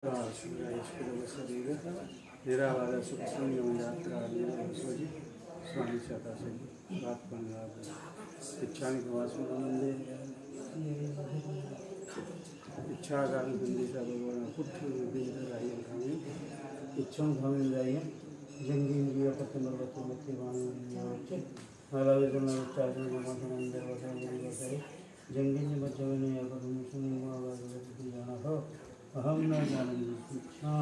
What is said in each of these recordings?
शरीर निरावार सुख संयम यात्रा स्वजी स्वामी सता से बात बन इच्छा मंदे इच्छा का हिंदी का पुत्र इच्छा भावी जाइए जंगी इंद्रिय पतंग बच्चे बच्चे वाणी हलावेदन चार्ज मंदिर वसाई जंगी ने बच्चे ने अगर मुस्लिम जाना हो अहम न जानती इच्छा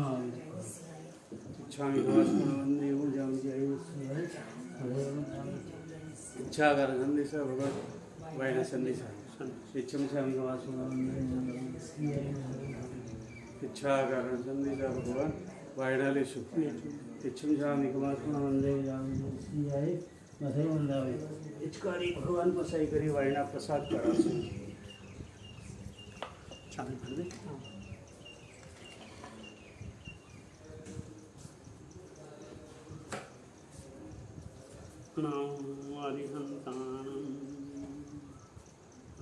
इच्छा का संदेश भगवत वायना संदेश इच्छा इच्छा का संदेश भगवान वायना ले सुख इच्छा इच्छकारी भगवान पसाई करी वायना प्रसाद करा चालू कर दे नमो अरिहंताणं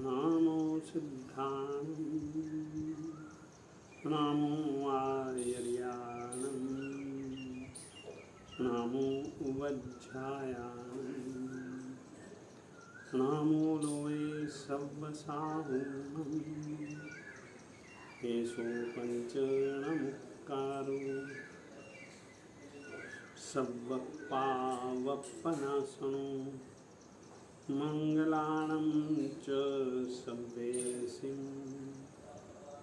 नमो सिद्धाणं नमो आर्याणं नमो उवज्झायाणं नमो लोये सव्वसाहुणं एषो पंचणमुक्कारो सव्वपावप्पनासनो मंगलानं च सव्वेसिं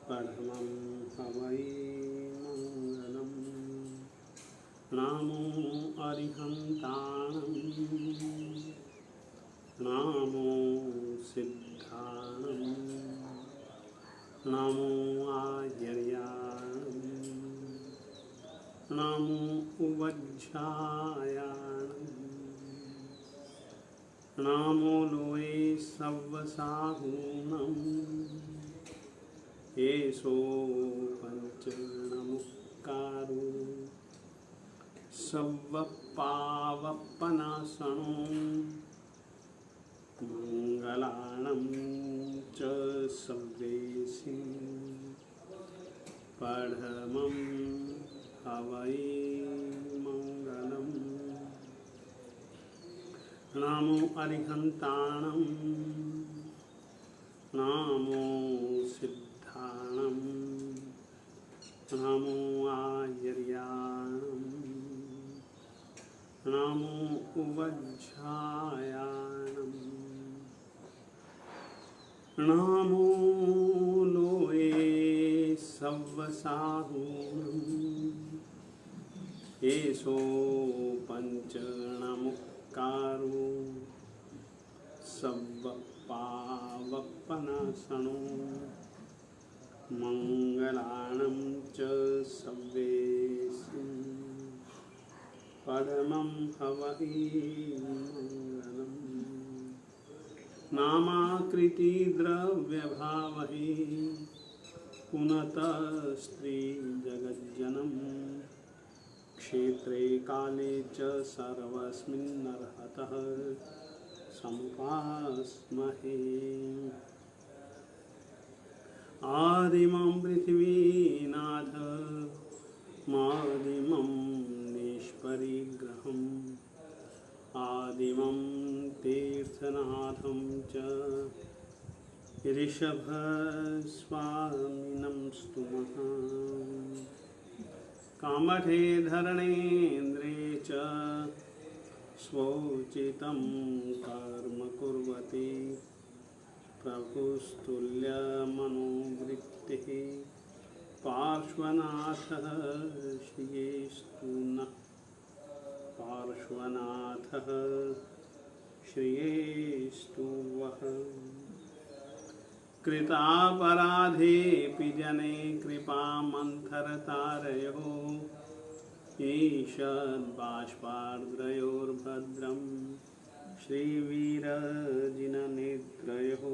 परमं हवै मंगलम् नमो अरिहन्ताणं नमो सिद्धाणं नमो आर्याणं नमो उवज्झायाणं नमो लोये सव्वसाहुणं एषो पंचणमुक्कारो सव्वपावप्पनासनो मंगलानं च सव्वेसिं परमं हवै मंगलम् नमो अरिहन्ताणं नमो सिद्धाणं नमो आर्याणं नमो उवज्झायाणं नमो लोये सव्वसाहुणं एषो पंचणमुक्कारो सव्वपावप्पनासनो मंगलानं च सव्वेसिं परमं हवै मंगलम् नामाकृति द्रव्यभावहि पुनतः स्त्री जगज्जनम् क्षेत्रे काले च सर्वस्मिन्नर्हतः समुपास्महे आदिमं पृथ्वीनाथ मादिमं निष्परिग्रहम् आदिमं तीर्थनाथं च ऋषभस्वामिनं स्तुमः कामठे धरणेन्द्रे च स्वोचितं कर्म कुर्वति प्रभुस्तुल्यमनोवृत्तिः पार्श्वनाथः श्रियेस्तु नः पार्श्वनाथः श्रियेस्तु वः कृतापराधेऽपि जने कृपामन्थरतारयोः ईषद्बाष्पार्द्रयोर्भद्रं श्रीवीरजिननेत्रयोः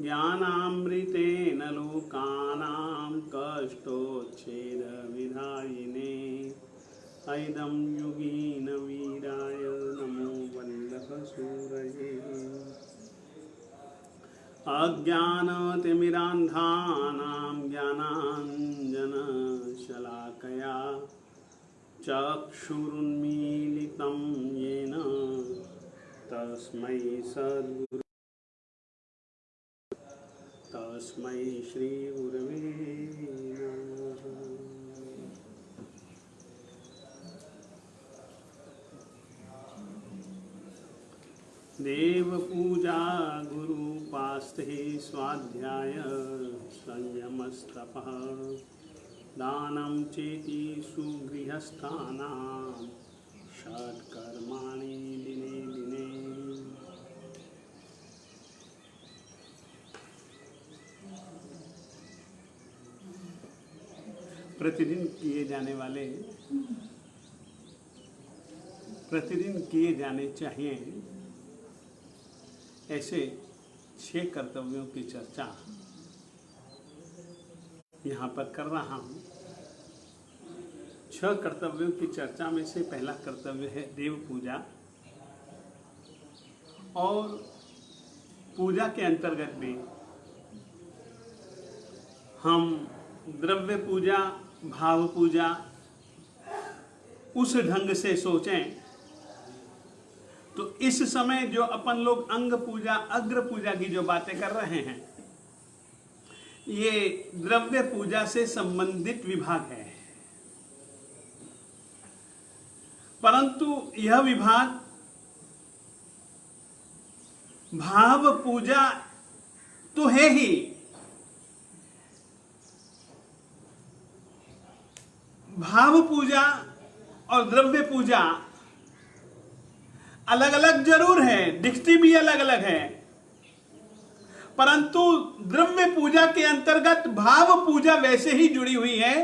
ज्ञानामृतेन लोकानां कष्टोच्छेदविधायिने ऐदं युगीन वीराय नमो वल्लभसूरये अज्ञानतिमिरान्धानां ज्ञानाञ्जनशलाकये चक्षुरुन्मीलितं येन तस्मै सद्गुरु तस्मै श्रीगुरवे नमः। देवपूजा गुरुपास्ते स्वाध्याय संयमस्तपः दानं चेति सुगृहस्थानां षट्कर्माणि दिने दिने। प्रतिदिन किए जाने चाहिए ऐसे 6 कर्तव्यों की चर्चा यहाँ पर कर रहा हूँ। 6 कर्तव्यों की चर्चा में से पहला कर्तव्य है देव पूजा, और पूजा के अंतर्गत भी हम द्रव्य पूजा, भाव पूजा उस ढंग से सोचें तो इस समय जो अपन लोग अंग पूजा, अग्र पूजा की जो बातें कर रहे हैं, ये द्रव्य पूजा से संबंधित विभाग है। परंतु यह विभाग भाव पूजा तो है ही, भाव पूजा और द्रव्य पूजा अलग अलग जरूर है, दिखती भी अलग अलग है, परंतु द्रव्य पूजा के अंतर्गत भाव पूजा वैसे ही जुड़ी हुई है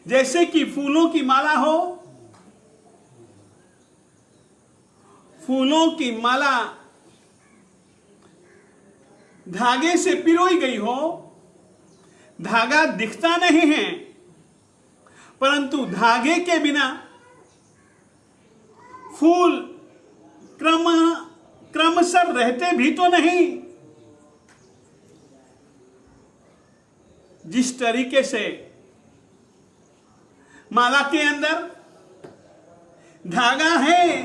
जैसे कि फूलों की माला हो। फूलों की माला धागे से पिरोई गई हो, धागा दिखता नहीं है, परंतु धागे के बिना फूल क्रमशः रहते भी तो नहीं। जिस तरीके से माला के अंदर धागा है,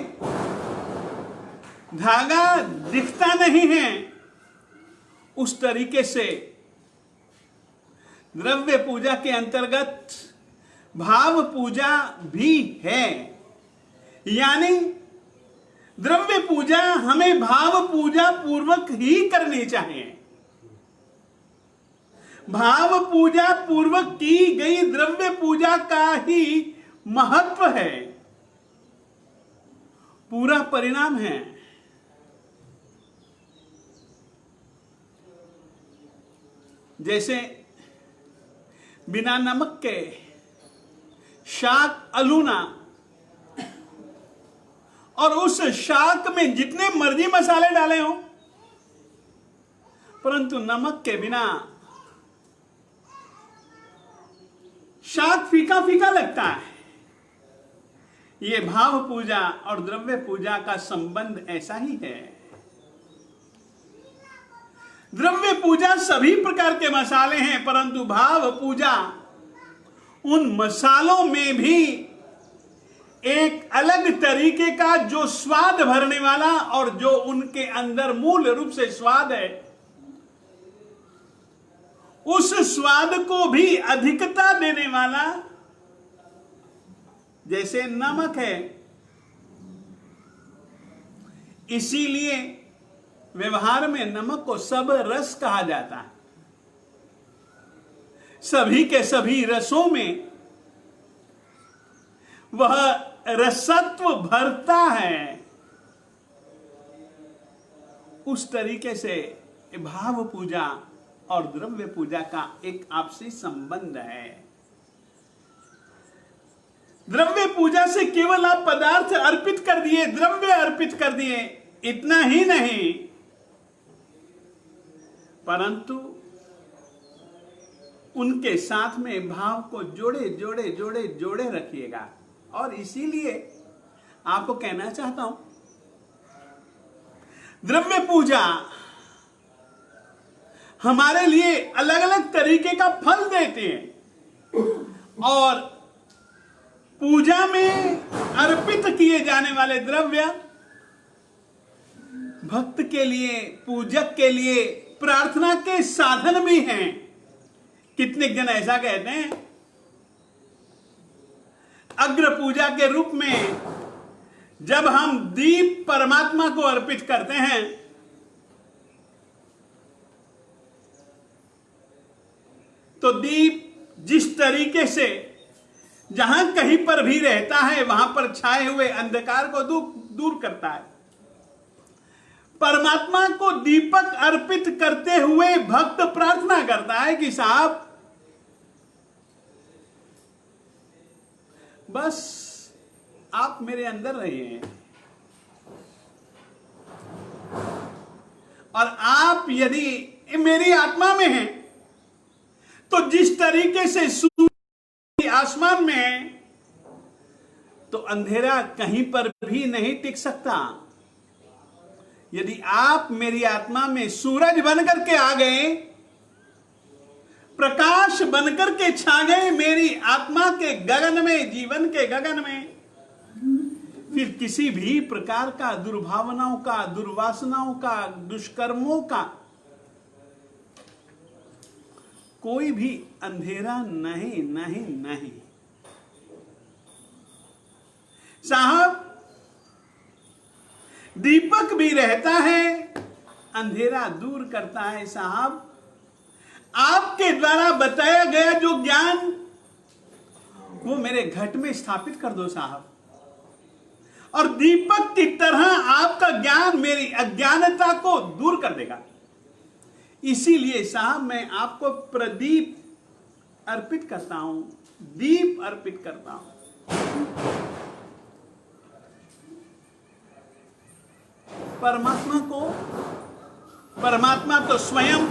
धागा दिखता नहीं है, उस तरीके से द्रव्य पूजा के अंतर्गत भाव पूजा भी है। यानी द्रव्य पूजा हमें भाव पूजा पूर्वक ही करनी चाहिए। भाव पूजा पूर्वक की गई द्रव्य पूजा का ही महत्व है, पूरा परिणाम है। जैसे बिना नमक के शाक अलूना, और उस शाक में जितने मर्जी मसाले डाले हो, परंतु नमक के बिना शाक फीका फीका लगता है। ये भाव पूजा और द्रव्य पूजा का संबंध ऐसा ही है। द्रव्य पूजा सभी प्रकार के मसाले हैं, परंतु भाव पूजा उन मसालों में भी एक अलग तरीके का जो स्वाद भरने वाला, और जो उनके अंदर मूल रूप से स्वाद है, उस स्वाद को भी अधिकता देने वाला जैसे नमक है। इसीलिए व्यवहार में नमक को सब रस कहा जाता है। सभी के सभी रसों में वह रसत्व भरता है। उस तरीके से भाव पूजा और द्रव्य पूजा का एक आपसी संबंध है। द्रव्य पूजा से केवल आप पदार्थ अर्पित कर दिए, द्रव्य अर्पित कर दिए, इतना ही नहीं, परंतु उनके साथ में भाव को जोड़े जोड़े जोड़े जोड़े रखिएगा। और इसीलिए आपको कहना चाहता हूं, द्रव्य पूजा हमारे लिए अलग अलग तरीके का फल देते हैं, और पूजा में अर्पित किए जाने वाले द्रव्य भक्त के लिए, पूजक के लिए प्रार्थना के साधन भी हैं। कितने जन ऐसा कहते हैं, अग्र पूजा के रूप में जब हम दीप परमात्मा को अर्पित करते हैं तो दीप जिस तरीके से जहां कहीं पर भी रहता है वहां पर छाए हुए अंधकार को दूर करता है, परमात्मा को दीपक अर्पित करते हुए भक्त प्रार्थना करता है कि साहब बस आप मेरे अंदर रहिए और आप यदि मेरी आत्मा में हैं तो जिस तरीके से सूर्य आसमान में है तो अंधेरा कहीं पर भी नहीं टिक सकता। यदि आप मेरी आत्मा में सूरज बनकर के आ गए, प्रकाश बनकर के छा गए मेरी आत्मा के गगन में, जीवन के गगन में, फिर किसी भी प्रकार का दुर्भावनाओं का, दुर्वासनाओं का, दुष्कर्मों का कोई भी अंधेरा नहीं नहीं नहीं। साहब दीपक भी रहता है, अंधेरा दूर करता है। साहब आपके द्वारा बताया गया जो ज्ञान वो मेरे घट में स्थापित कर दो साहब, और दीपक की तरह आपका ज्ञान मेरी अज्ञानता को दूर कर देगा। इसीलिए साहब मैं आपको प्रदीप अर्पित करता हूं, दीप अर्पित करता हूं। परमात्मा तो स्वयं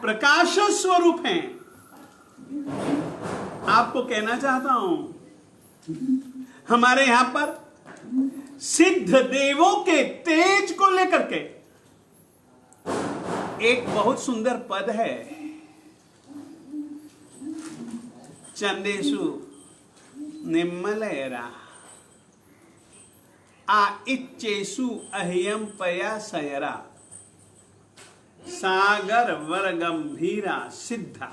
प्रकाश स्वरूप हैं। आपको कहना चाहता हूं, हमारे यहां पर सिद्ध देवों के तेज को लेकर के एक बहुत सुंदर पद है, चंदेशु निम्मलेरा आ इच्चेसु अह्यम पया सयरा सागर वर गंभीरा सिद्धा।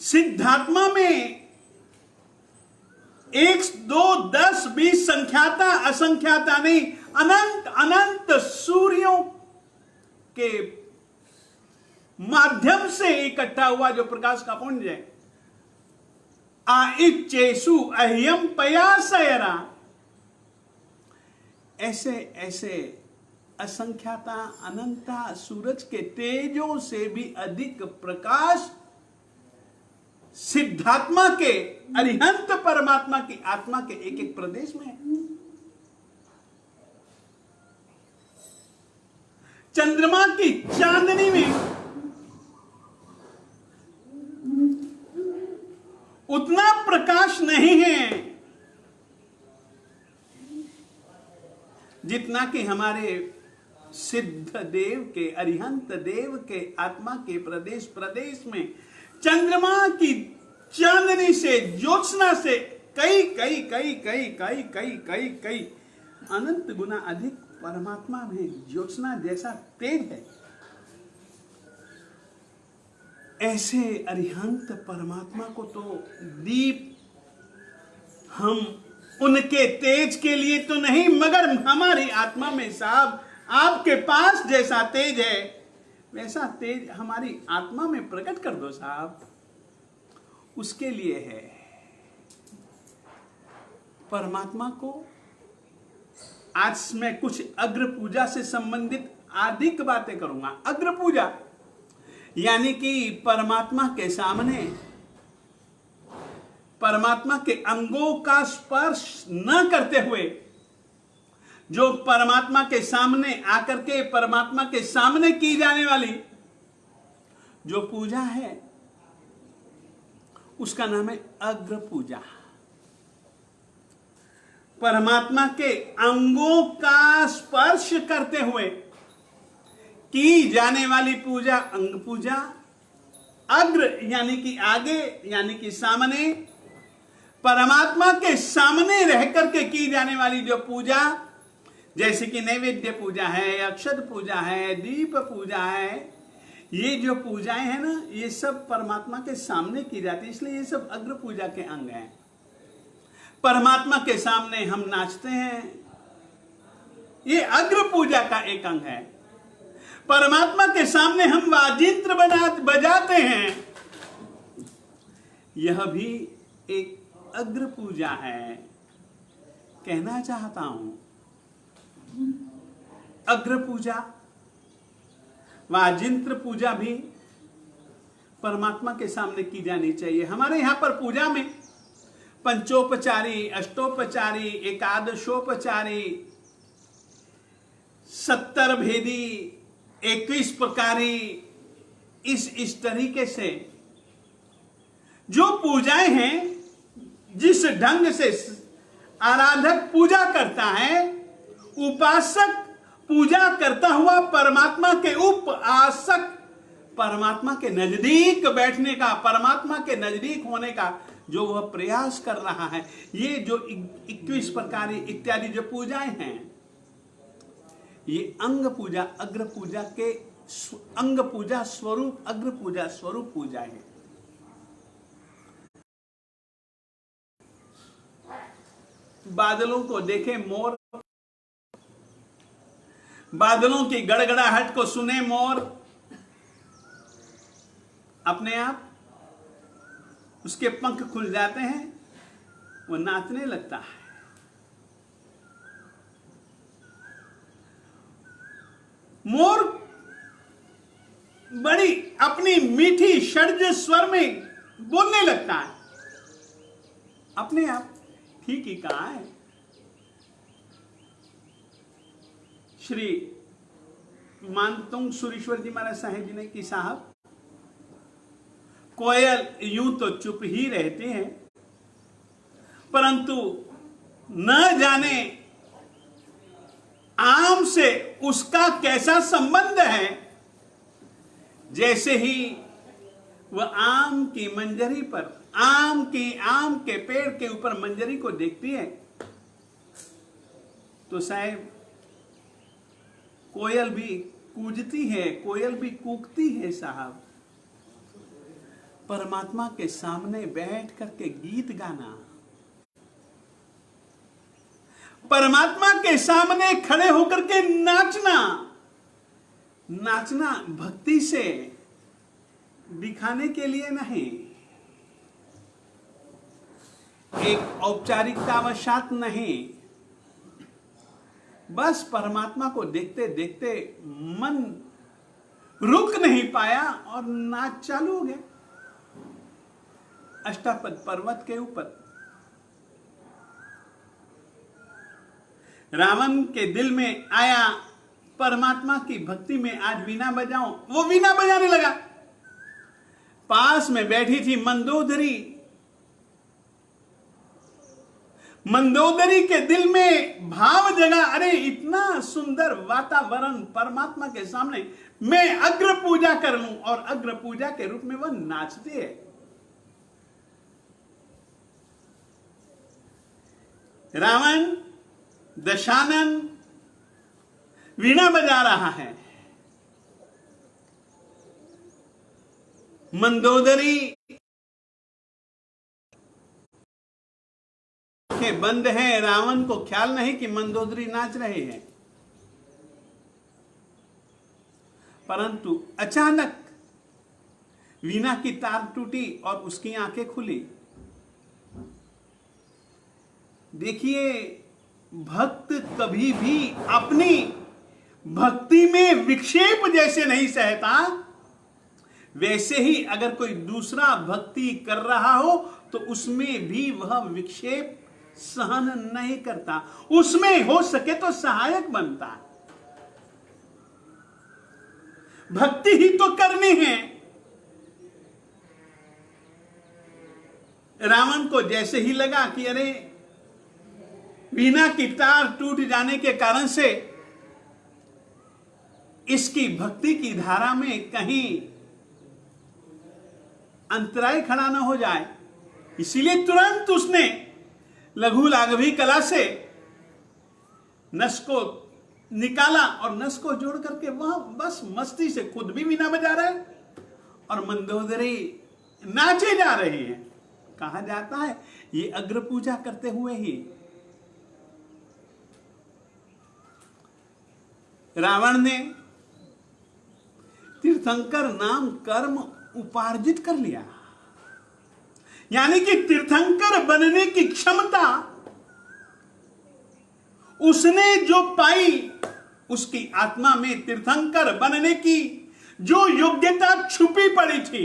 सिद्धात्मा में 1, 2, 10, 20 संख्याता असंख्याता नहीं, अनंत अनंत सूर्यों के माध्यम से इकट्ठा हुआ जो प्रकाश का पुंज है, आइच्चेसु अह्यम पयासयरा, ऐसे ऐसे असंख्याता अनंता सूरज के तेजों से भी अधिक प्रकाश सिद्धात्मा के, अरिहंत परमात्मा की आत्मा के एक एक प्रदेश में है। चंद्रमा की चांदनी में उतना प्रकाश नहीं है जितना कि हमारे सिद्ध देव के, अरिहंत देव के आत्मा के प्रदेश प्रदेश में चंद्रमा की चांदनी से, ज्योत्सना से कई कई कई कई कई कई कई कई अनंत गुना अधिक परमात्मा में ज्योत्सना जैसा तेज है। ऐसे अरिहंत परमात्मा को तो दीप हम उनके तेज के लिए तो नहीं, मगर हमारी आत्मा में साहब आपके पास जैसा तेज है वैसा तेज हमारी आत्मा में प्रकट कर दो साहब। उसके लिए है। परमात्मा को आज मैं कुछ अग्र पूजा से संबंधित अधिक बातें करूंगा। अग्र पूजा यानी कि परमात्मा के सामने परमात्मा के अंगों का स्पर्श न करते हुए जो परमात्मा के सामने आकर के परमात्मा के सामने की जाने वाली जो पूजा है उसका नाम है अग्र पूजा। परमात्मा के अंगों का स्पर्श करते हुए की जाने वाली पूजा अंग पूजा अग्र यानी कि आगे, यानी कि सामने, परमात्मा के सामने रह करके की जाने वाली जो पूजा, जैसे कि नैवेद्य पूजा है, अक्षत पूजा है, दीप पूजा है, ये जो पूजाएं हैं ना, ये सब परमात्मा के सामने की जाती है, इसलिए ये सब अग्र पूजा के अंग हैं। परमात्मा के सामने हम नाचते हैं, ये अग्र पूजा का एक अंग है। परमात्मा के सामने हम वाजिंत्र बजाते हैं, यह भी एक अग्र पूजा है। कहना चाहता हूं, अग्र पूजा, वाजिंत्र पूजा भी परमात्मा के सामने की जानी चाहिए। हमारे यहां पर पूजा में पंचोपचारी, अष्टोपचारी, एकादशोपचारी, 70 भेदी, 21 प्रकारी, इस तरीके से जो पूजाएं हैं, जिस ढंग से आराधक पूजा करता है, उपासक पूजा करता हुआ परमात्मा के उपासक, परमात्मा के नजदीक बैठने का, परमात्मा के नजदीक होने का जो वह प्रयास कर रहा है, ये जो 21 प्रकारी इत्यादि जो पूजाएं हैं, ये अंग पूजा, अग्र पूजा के अंग पूजा स्वरूप, अग्र पूजा स्वरूप पूजा है। बादलों को देखे मोर, बादलों की गड़गड़ाहट को सुने मोर, अपने आप उसके पंख खुल जाते हैं, वो नाचने लगता है। मोर बड़ी अपनी मीठी षड्ज स्वर में बोलने लगता है, अपने आप। ठीक ही कहा है श्री मानतुंग सुरेश्वर जी महाराज साहेब जी ने कि साहब, कोयल यूं तो चुप ही रहते हैं, परंतु न जाने आम से उसका कैसा संबंध है। जैसे ही वह आम की मंजरी पर, आम के पेड़ के ऊपर मंजरी को देखती है, तो साहब कोयल भी कूजती है, कोयल भी कूकती है साहब। परमात्मा के सामने बैठ करके गीत गाना, परमात्मा के सामने खड़े होकर के नाचना, नाचना भक्ति से, दिखाने के लिए नहीं, एक औपचारिकतावशात नहीं, बस परमात्मा को देखते देखते मन रुक नहीं पाया और नाच चालू हो गया। अष्टापद पर्वत के ऊपर रावण के दिल में आया, परमात्मा की भक्ति में आज वीणा बजाऊं, वो वीणा बजाने लगा। पास में बैठी थी मंदोदरी, मंदोदरी के दिल में भाव जगा, अरे इतना सुंदर वातावरण परमात्मा के सामने मैं अग्र पूजा कर लूं, और अग्र पूजा के रूप में वह नाचती है। रावण दशानन वीणा बजा रहा है, मंदोदरी के बंद है, रावण को ख्याल नहीं कि मंदोदरी नाच रहे हैं। परंतु अचानक वीणा की तार टूटी और उसकी आंखें खुली। देखिए, भक्त कभी भी अपनी भक्ति में विक्षेप जैसे नहीं सहता, वैसे ही अगर कोई दूसरा भक्ति कर रहा हो तो उसमें भी वह विक्षेप सहन नहीं करता, उसमें हो सके तो सहायक बनता। भक्ति ही तो करनी है। रावण को जैसे ही लगा कि अरे वीणा की तार टूट जाने के कारण से इसकी भक्ति की धारा में कहीं अंतराय खड़ा ना हो जाए, इसीलिए तुरंत उसने लघु लाघवी कला से नस को निकाला और नस को जोड़ करके वहां बस मस्ती से खुद भी वीणा बजा रहे और मंदोदरी नाचे जा रही है। कहा जाता है ये अग्र पूजा करते हुए ही रावण ने तीर्थंकर नाम कर्म उपार्जित कर लिया, यानी कि तीर्थंकर बनने की क्षमता उसने जो पाई, उसकी आत्मा में तीर्थंकर बनने की जो योग्यता छुपी पड़ी थी,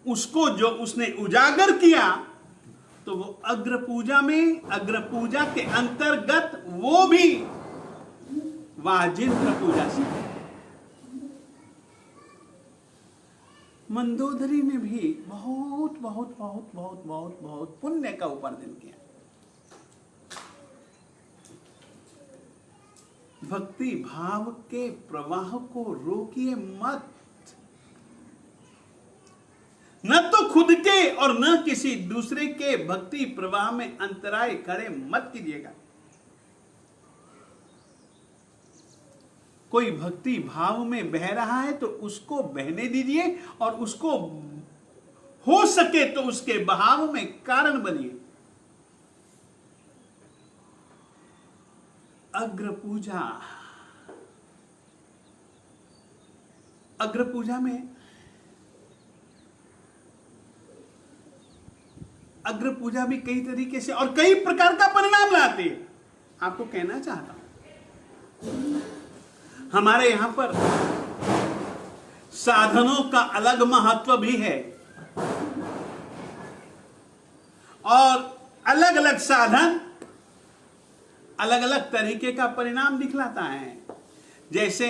उसको जो उसने उजागर किया, तो वो अग्र पूजा में, अग्र पूजा के अंतर्गत वो भी वाजिंद्र पूजा से। मंदोदरी ने भी बहुत बहुत बहुत बहुत बहुत बहुत पुण्य का उपार्जन किया। भक्ति भाव के प्रवाह को रोकिए मत, न तो खुद के और न किसी दूसरे के भक्ति प्रवाह में अंतराय खड़े मत कीजिएगा। कोई भक्ति भाव में बह रहा है तो उसको बहने दीजिए और उसको हो सके तो उसके बहाव में कारण बनिए। अग्र पूजा, अग्र पूजा में, अग्र पूजा भी कई तरीके से और कई प्रकार का परिणाम लाती है। आपको कहना चाहता हूं, हमारे यहां पर साधनों का अलग महत्व भी है और अलग अलग साधन अलग अलग तरीके का परिणाम दिखलाता है। जैसे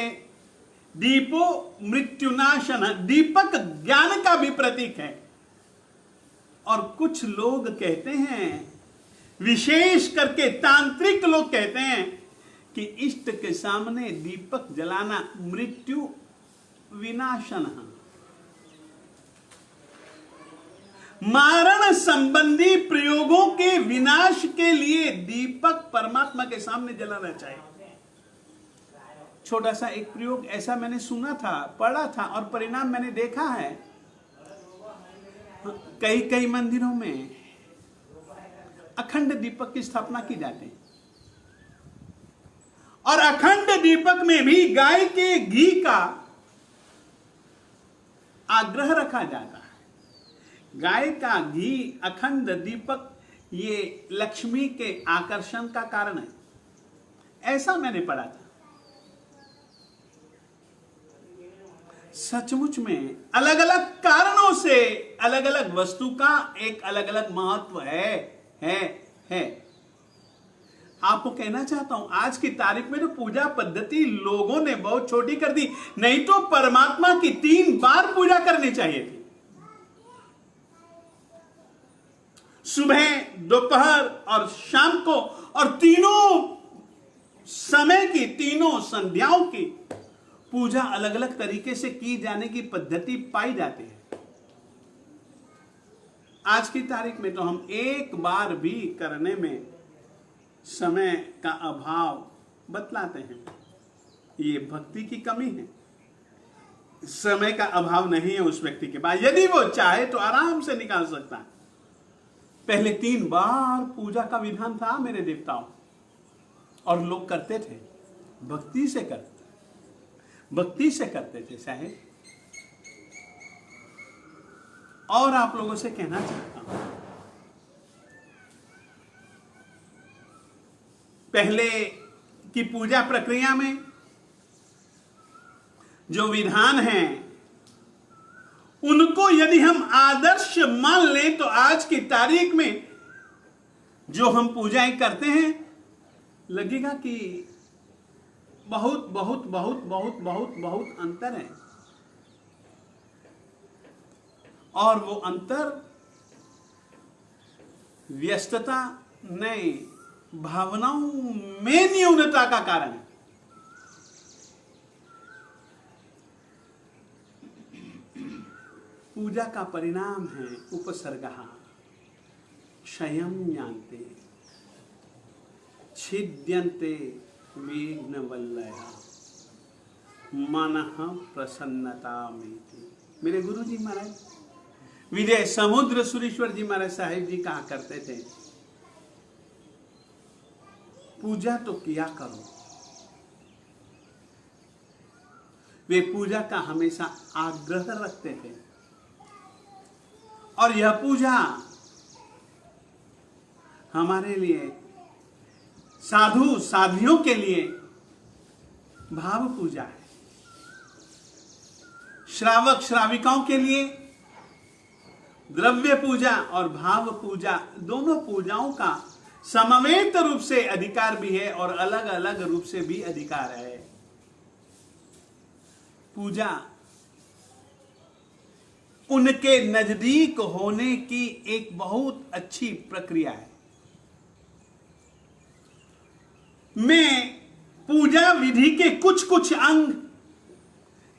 दीपो मृत्युनाशन, दीपक ज्ञान का भी प्रतीक है। और कुछ लोग कहते हैं, विशेष करके तांत्रिक लोग कहते हैं कि इष्ट के सामने दीपक जलाना मृत्यु विनाशन है। मारण संबंधी प्रयोगों के विनाश के लिए दीपक परमात्मा के सामने जलाना चाहिए। छोटा सा एक प्रयोग ऐसा मैंने सुना था, पढ़ा था और परिणाम मैंने देखा है। कई कई मंदिरों में अखंड दीपक की स्थापना की जाती है और अखंड दीपक में भी गाय के घी का आग्रह रखा जाता है। गाय का घी, अखंड दीपक, ये लक्ष्मी के आकर्षण का कारण है, ऐसा मैंने पढ़ा था। सचमुच में अलग अलग कारणों से अलग अलग वस्तु का एक अलग अलग महत्व है। आपको कहना चाहता हूं, आज की तारीख में जो पूजा पद्धति लोगों ने बहुत छोटी कर दी, नहीं तो परमात्मा की 3 बार पूजा करनी चाहिए थी। सुबह, दोपहर और शाम को, और तीनों समय की, तीनों संध्याओं की पूजा अलग अलग तरीके से की जाने की पद्धति पाई जाती है। आज की तारीख में तो हम एक बार भी करने में समय का अभाव बतलाते हैं। ये भक्ति की कमी है। समय का अभाव नहीं है उस व्यक्ति के पास, यदि वो चाहे तो आराम से निकाल सकता है। पहले 3 बार पूजा का विधान था मेरे देवताओं, और लोग करते थे, भक्ति से करते थे साहेब। और आप लोगों से कहना चाहता हूं, पहले की पूजा प्रक्रिया में जो विधान हैं उनको यदि हम आदर्श मान लें तो आज की तारीख में जो हम पूजाएं करते हैं लगेगा कि बहुत बहुत बहुत बहुत बहुत बहुत अंतर है। और वो अंतर व्यस्तता नहीं, भावनाओं में न्यूनता का कारण है। पूजा का परिणाम है उपसर्गः क्षयं यान्ते छिद्यन्ते विघ्नवल्लयः मनः प्रसन्नतामेति। मेरे गुरु जी महाराज विजय समुद्र सुरेश्वर जी महाराज साहिब जी कहा करते थे, पूजा तो किया करो। वे पूजा का हमेशा आग्रह रखते थे और यह पूजा हमारे लिए, साधु साधियों के लिए भाव पूजा है, श्रावक श्राविकाओं के लिए द्रव्य पूजा और भाव पूजा, दोनों पूजाओं का समवेत रूप से अधिकार भी है और अलग अलग रूप से भी अधिकार है। पूजा उनके नजदीक होने की एक बहुत अच्छी प्रक्रिया है। मैं पूजा विधि के कुछ कुछ अंग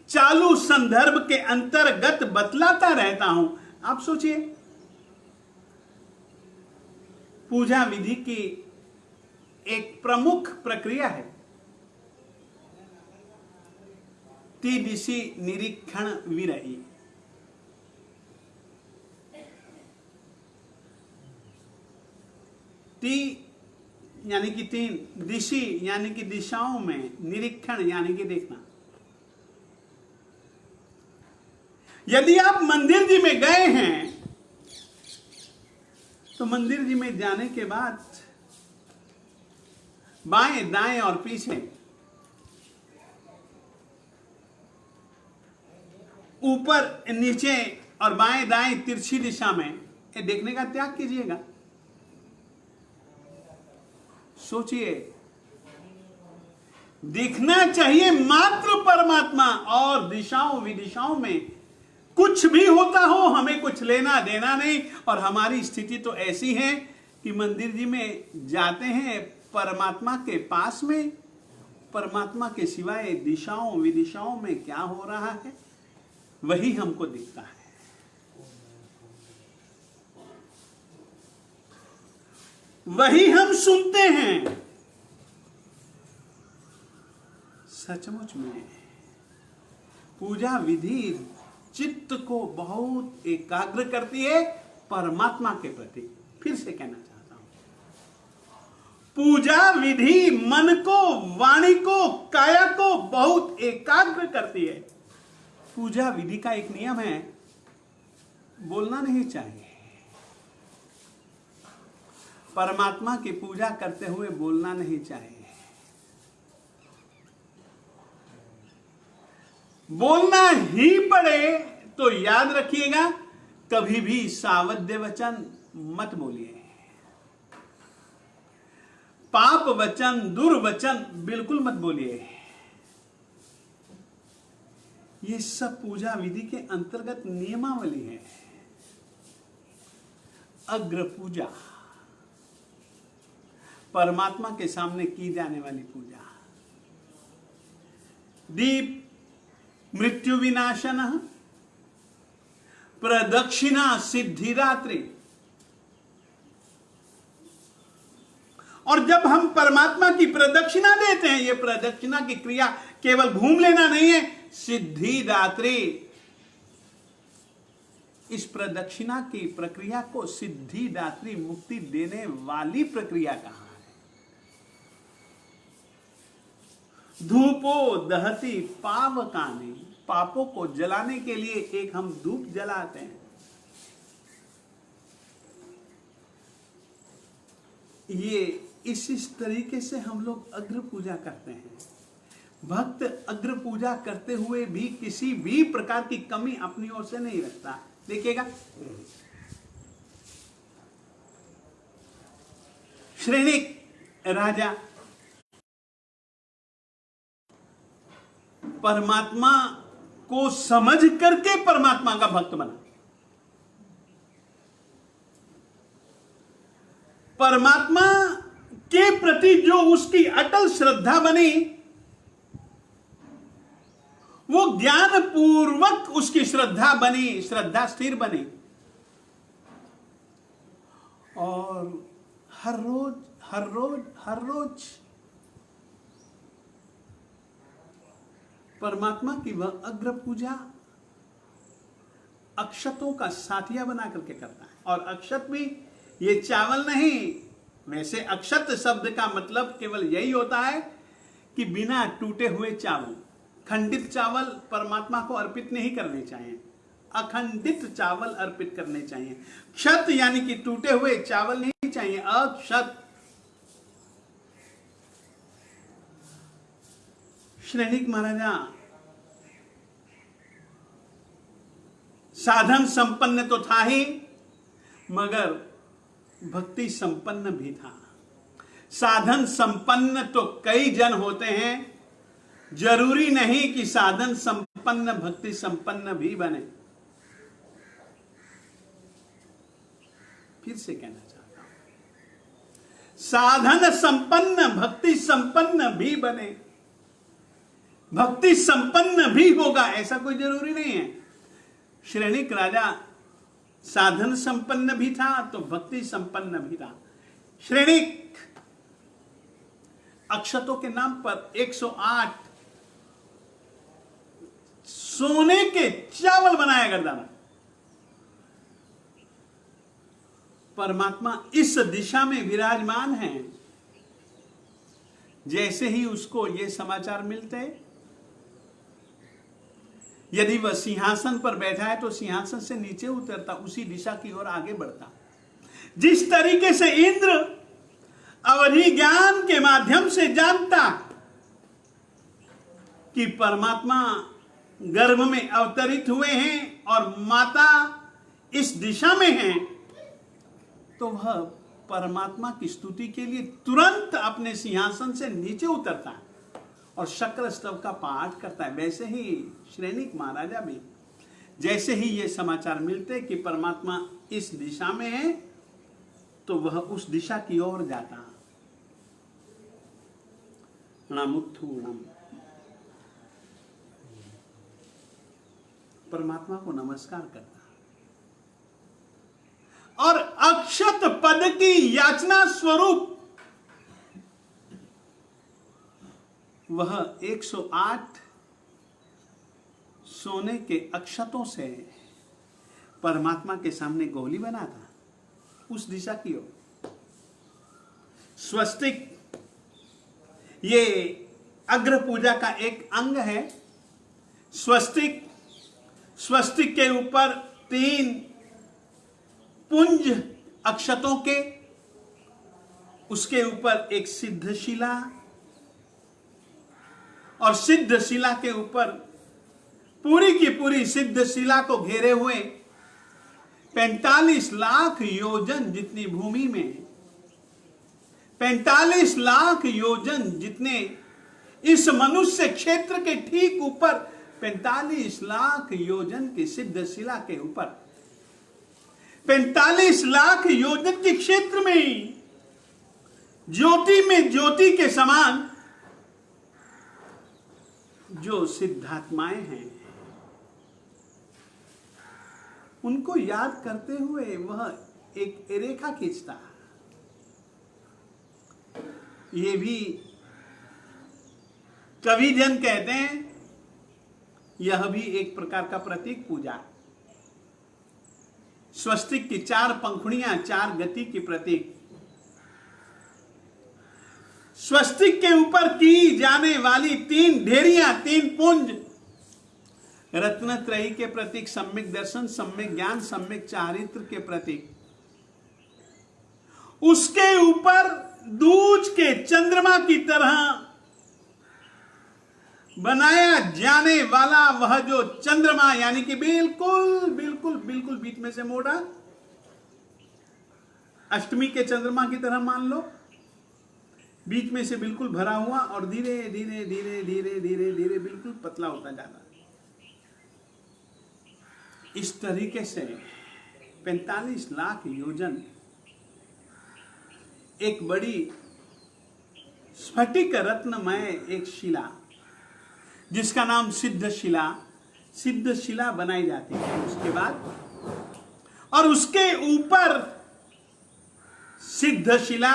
चालू संदर्भ के अंतर्गत बतलाता रहता हूं। आप सोचिए, पूजा विधि की एक प्रमुख प्रक्रिया है त्रिदिशी निरीक्षण विरही। यानी कि तीन, दिशी यानी कि दिशाओं में, निरीक्षण यानी कि देखना। यदि आप मंदिर जी में गए हैं तो मंदिर जी में जाने के बाद बाएं दाएं और पीछे, ऊपर नीचे और बाएं दाएं तिरछी दिशा में ये देखने का त्याग कीजिएगा। सोचिए, दिखना चाहिए मात्र परमात्मा और दिशाओं विदिशाओं में कुछ भी होता हो हमें कुछ लेना देना नहीं। और हमारी स्थिति तो ऐसी है कि मंदिर जी में जाते हैं परमात्मा के पास में, परमात्मा के सिवाय दिशाओं विदिशाओं में क्या हो रहा है वही हमको दिखता है। वही हम सुनते हैं। सचमुच में पूजा विधि चित्त को बहुत एकाग्र करती है परमात्मा के प्रति। फिर से कहना चाहता हूं, पूजा विधि मन को, वाणी को, काया को बहुत एकाग्र करती है। पूजा विधि का एक नियम है, बोलना नहीं चाहिए। परमात्मा की पूजा करते हुए बोलना नहीं चाहिए। बोलना ही पड़े तो याद रखिएगा, कभी भी सावध्य वचन मत बोलिए। पाप वचन, दुर्वचन बिल्कुल मत बोलिए। ये सब पूजा विधि के अंतर्गत नियमावली है। अग्र पूजा, परमात्मा के सामने की जाने वाली पूजा। दीप मृत्यु विनाशनः प्रदक्षिणा सिद्धिदात्री। और जब हम परमात्मा की प्रदक्षिणा देते हैं, ये प्रदक्षिणा की क्रिया केवल घूम लेना नहीं है, सिद्धिदात्री। इस प्रदक्षिणा की प्रक्रिया को सिद्धिदात्री, मुक्ति देने वाली प्रक्रिया कहा है। धूपो दहति पावकानि, पापों को जलाने के लिए एक हम धूप जलाते हैं। ये इस तरीके से हम लोग अग्र पूजा करते हैं। भक्त अग्र पूजा करते हुए भी किसी भी प्रकार की कमी अपनी ओर से नहीं रखता। देखिएगा, श्रेणिक राजा परमात्मा को समझ करके परमात्मा का भक्त बना। परमात्मा के प्रति जो उसकी अटल श्रद्धा बनी, वो ज्ञान पूर्वक उसकी श्रद्धा बनी, श्रद्धा स्थिर बनी, और हर रोज हर रोज हर रोज परमात्मा की वह अग्र पूजा अक्षतों का साथिया बना करके करता है। और अक्षत भी ये चावल नहीं, वैसे अक्षत शब्द का मतलब केवल यही होता है कि बिना टूटे हुए चावल, खंडित चावल परमात्मा को अर्पित नहीं करने चाहिए, अखंडित चावल अर्पित करने चाहिए। क्षत यानी कि टूटे हुए चावल नहीं चाहिए, अक्षत। श्रेणिक महाराजा साधन संपन्न तो था ही, मगर भक्ति संपन्न भी था। साधन संपन्न तो कई जन होते हैं, जरूरी नहीं कि साधन संपन्न भक्ति संपन्न भी बने। फिर से कहना चाहता हूं, साधन संपन्न भक्ति संपन्न भी बने, भक्ति संपन्न भी होगा ऐसा कोई जरूरी नहीं है। श्रेणिक राजा साधन संपन्न भी था तो भक्ति संपन्न भी था। श्रेणिक अक्षतों के नाम पर 108 सोने के चावल बनाया करता था। परमात्मा इस दिशा में विराजमान है। जैसे ही उसको ये समाचार मिलते, यदि वह सिंहासन पर बैठा है तो सिंहासन से नीचे उतरता, उसी दिशा की ओर आगे बढ़ता। जिस तरीके से इंद्र अवधि ज्ञान के माध्यम से जानता कि परमात्मा गर्भ में अवतरित हुए हैं और माता इस दिशा में है, तो वह परमात्मा की स्तुति के लिए तुरंत अपने सिंहासन से नीचे उतरता है और शक्र स्तव का पाठ करता है। वैसे ही श्रेणिक महाराजा भी जैसे ही ये समाचार मिलते कि परमात्मा इस दिशा में है, तो वह उस दिशा की ओर जाता। नमुत्थूणम, परमात्मा को नमस्कार करता और अक्षत पद की याचना स्वरूप वह 108 सोने के अक्षतों से परमात्मा के सामने गोली बनाता, उस दिशा की ओर। स्वस्तिक ये अग्र पूजा का एक अंग है। स्वस्तिक, स्वस्तिक के ऊपर 3 पुंज अक्षतों के, उसके ऊपर एक सिद्धशिला और सिद्धशिला के ऊपर पूरी की पूरी सिद्धशिला को घेरे हुए 45 लाख योजन जितनी भूमि में, 45 लाख योजन जितने इस मनुष्य क्षेत्र के ठीक ऊपर, 45 लाख योजन की सिद्धशिला के ऊपर 45 लाख योजन के क्षेत्र में ज्योति में ज्योति के समान जो सिद्धात्माएं हैं, उनको याद करते हुए वह एक रेखा खींचता। ये भी कवि जन कहते हैं, यह भी एक प्रकार का प्रतीक पूजा। स्वस्तिक की 4 पंखुड़ियां, 4 गति की प्रतीक। स्वस्तिक के ऊपर की जाने वाली 3 ढेरियां, 3 पुंज रत्नत्रयी के प्रतीक, सम्यक दर्शन, सम्यक ज्ञान, सम्यक चारित्र के प्रतीक। उसके ऊपर दूज के चंद्रमा की तरह बनाया जाने वाला वह जो चंद्रमा, यानी कि बिल्कुल बिल्कुल बिल्कुल बीच में से मोड़ा, अष्टमी के चंद्रमा की तरह मान लो, बीच में से बिल्कुल भरा हुआ और धीरे धीरे धीरे धीरे धीरे धीरे बिल्कुल पतला होता जा रहा। इस तरीके से 45 लाख योजन एक बड़ी स्फटिक रत्नमय एक शिला, जिसका नाम सिद्धशिला बनाई जाती है उसके बाद, और उसके ऊपर सिद्धशिला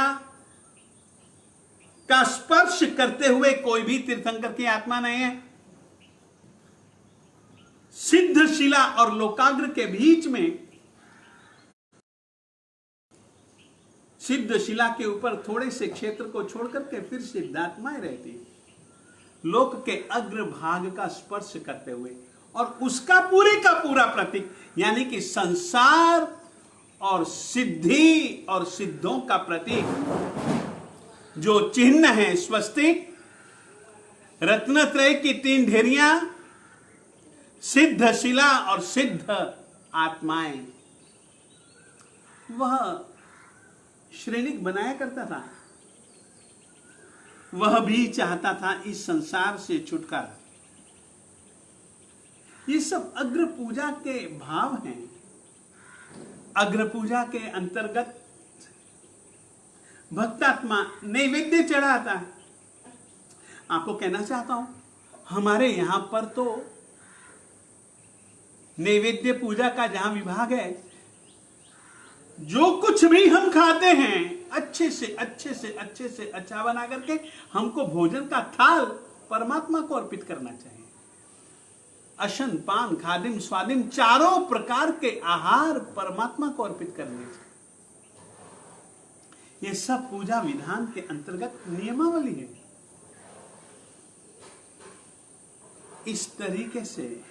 का स्पर्श करते हुए कोई भी तीर्थंकर की आत्मा नहीं है। सिद्धशिला और लोकाग्र के बीच में, सिद्धशिला के ऊपर थोड़े से क्षेत्र को छोड़कर के फिर सिद्धात्माएं रहती है, लोक के अग्र भाग का स्पर्श करते हुए, और उसका पूरे का पूरा प्रतीक यानी कि संसार और सिद्धि और सिद्धों का प्रतीक जो चिन्ह है, स्वस्तिक, रत्नत्रय की 3 ढेरियां, सिद्धशिला और सिद्ध आत्माएं, वह श्रेणिक बनाया करता था। वह भी चाहता था इस संसार से छुटकारा। ये सब अग्र पूजा के भाव हैं। अग्र पूजा के अंतर्गत भक्तात्मा नैवेद्य चढ़ाता है। आपको कहना चाहता हूं, हमारे यहां पर तो नैवेद्य पूजा का जहां विभाग है, जो कुछ भी हम खाते हैं अच्छे से अच्छा बना करके हमको भोजन का थाल परमात्मा को अर्पित करना चाहिए। अशन, पान, खादिम, स्वादिम, चारों प्रकार के आहार परमात्मा को अर्पित करने चाहिए। ये सब पूजा विधान के अंतर्गत नियमावली है। इस तरीके से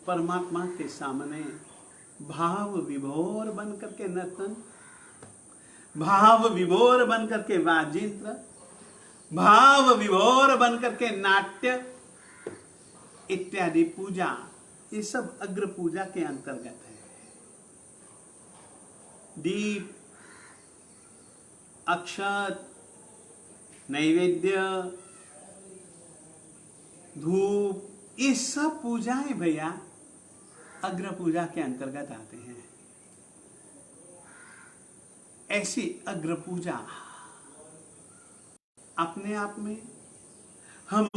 परमात्मा के सामने भाव विभोर बन करके नर्तन, भाव विभोर बन करके वाजिंत्र, भाव विभोर बन करके नाट्य इत्यादि पूजा, ये सब अग्र पूजा के अंतर्गत है। दीप, अक्षत, नैवेद्य, धूप, ये सब पूजाएं भैया अग्र पूजा के अंतर्गत आते हैं। ऐसी अग्र पूजा अपने आप में हम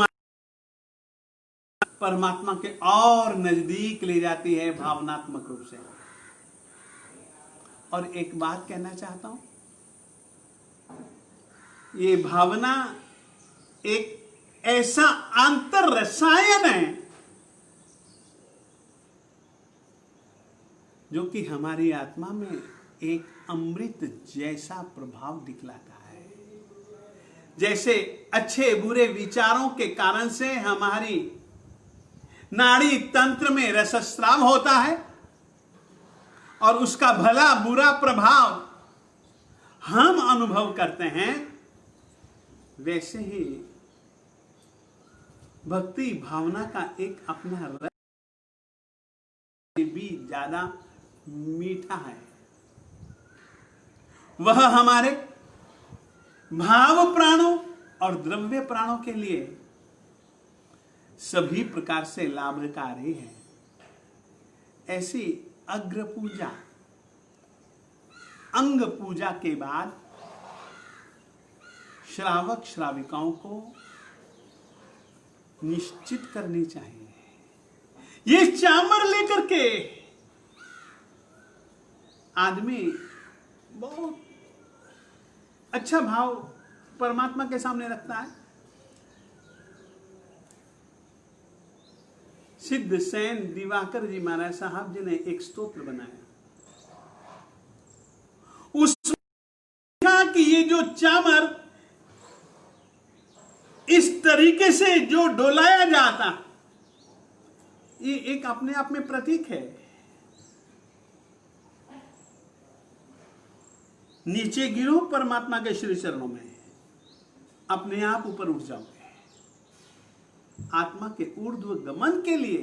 परमात्मा के और नजदीक ले जाती है भावनात्मक रूप से। और एक बात कहना चाहता हूं, ये भावना एक ऐसा आंतर रसायन है जो कि हमारी आत्मा में एक अमृत जैसा प्रभाव दिखलाता है। जैसे अच्छे बुरे विचारों के कारण से हमारी नाड़ी तंत्र में रसस्राव होता है और उसका भला बुरा प्रभाव हम अनुभव करते हैं, वैसे ही भक्ति भावना का एक अपना रस भी ज्यादा मीठा है। वह हमारे भाव प्राणों और द्रव्य प्राणों के लिए सभी प्रकार से लाभकारी है। ऐसी अग्र पूजा, अंग पूजा के बाद श्रावक श्राविकाओं को निश्चित करनी चाहिए। ये चामर लेकर के आदमी बहुत अच्छा भाव परमात्मा के सामने रखता है। सिद्ध सेन दिवाकर जी महाराज साहब जी ने एक स्तोत्र बनाया। उसमें कहा कि ये जो चामर इस तरीके से जो डोलाया जाता, ये एक अपने आप में प्रतीक है। नीचे गिरो परमात्मा के श्री चरणों में, अपने आप ऊपर उठ जाओगे। आत्मा के ऊर्ध्व गमन के लिए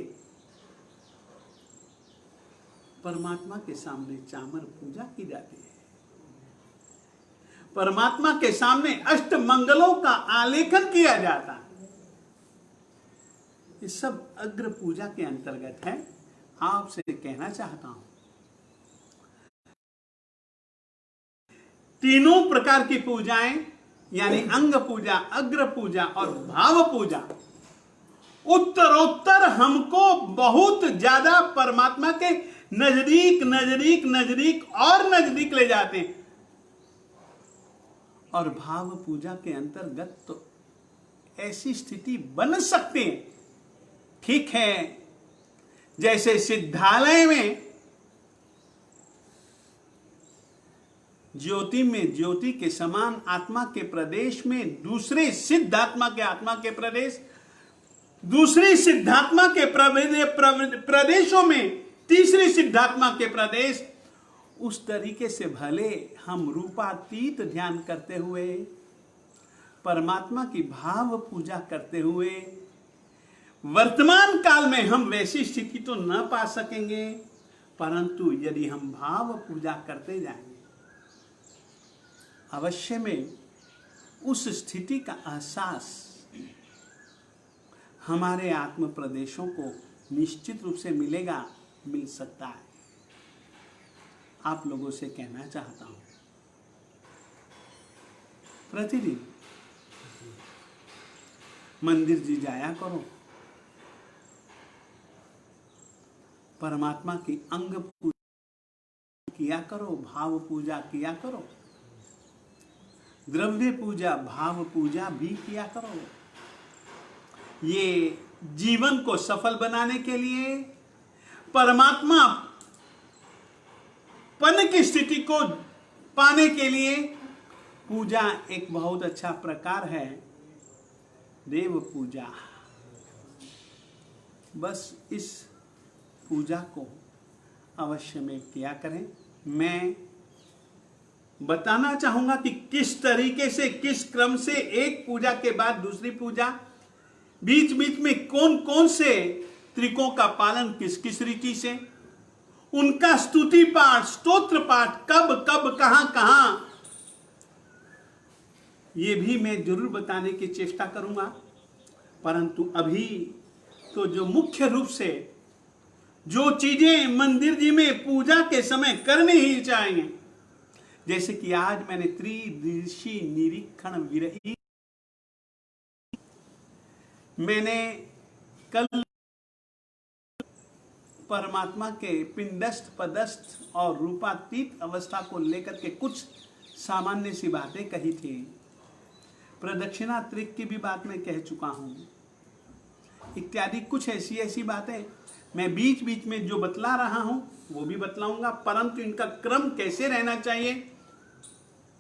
परमात्मा के सामने चामर पूजा की जाती है। परमात्मा के सामने अष्ट मंगलों का आलेखन किया जाता है। ये सब अग्र पूजा के अंतर्गत है। आपसे कहना चाहता हूं, तीनों प्रकार की पूजाएं यानी अंग पूजा, अग्र पूजा और भाव पूजा उत्तरोत्तर हमको बहुत ज्यादा परमात्मा के नजदीक नजदीक नजदीक और नजदीक ले जाते हैं। और भाव पूजा के अंतर्गत तो ऐसी स्थिति बन सकती है, ठीक है, जैसे सिद्धालय में ज्योति में ज्योति के समान आत्मा के प्रदेश में दूसरे सिद्धात्मा के आत्मा के प्रदेश, दूसरी सिद्धात्मा के प्रदेशों में तीसरी सिद्धात्मा के प्रदेश, उस तरीके से भले हम रूपातीत ध्यान करते हुए परमात्मा की भाव पूजा करते हुए वर्तमान काल में हम वैसी स्थिति तो न पा सकेंगे, परंतु यदि हम भाव पूजा करते जाएंगे अवश्य में उस स्थिति का एहसास हमारे आत्म प्रदेशों को निश्चित रूप से मिलेगा, मिल सकता है। आप लोगों से कहना चाहता हूं, प्रतिदिन मंदिर जी जाया करो, परमात्मा की अंग पूजा किया करो, भाव पूजा किया करो, द्रव्य पूजा भाव पूजा भी किया करो। ये जीवन को सफल बनाने के लिए, परमात्मा पन की स्थिति को पाने के लिए पूजा एक बहुत अच्छा प्रकार है, देव पूजा। बस इस पूजा को अवश्य में किया करें। मैं बताना चाहूंगा कि किस तरीके से, किस क्रम से एक पूजा के बाद दूसरी पूजा, बीच बीच में कौन कौन से त्रिकों का पालन किस किस रीति से, उनका स्तुति पाठ, स्तोत्र पाठ कब कब कहां कहां, ये भी मैं जरूर बताने की चेष्टा करूंगा। परंतु अभी तो जो मुख्य रूप से जो चीजें मंदिर जी में पूजा के समय करनी ही चाहिए, जैसे कि आज मैंने त्रिदृशी निरीक्षण विरही, मैंने कल परमात्मा के पिंडस्थ पदस्थ और रूपातीत अवस्था को लेकर के कुछ सामान्य सी बातें कही थी। प्रदक्षिणा त्रिक की भी बात मैं कह चुका हूं, इत्यादि कुछ ऐसी ऐसी बातें मैं बीच बीच में जो बतला रहा हूं वो भी बतलाऊंगा, परंतु इनका क्रम कैसे रहना चाहिए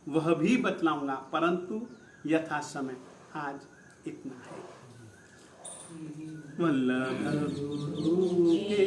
वह भी बतलाऊंगा। परंतु यथा समय आज इतना है। वल्लभ गुरु के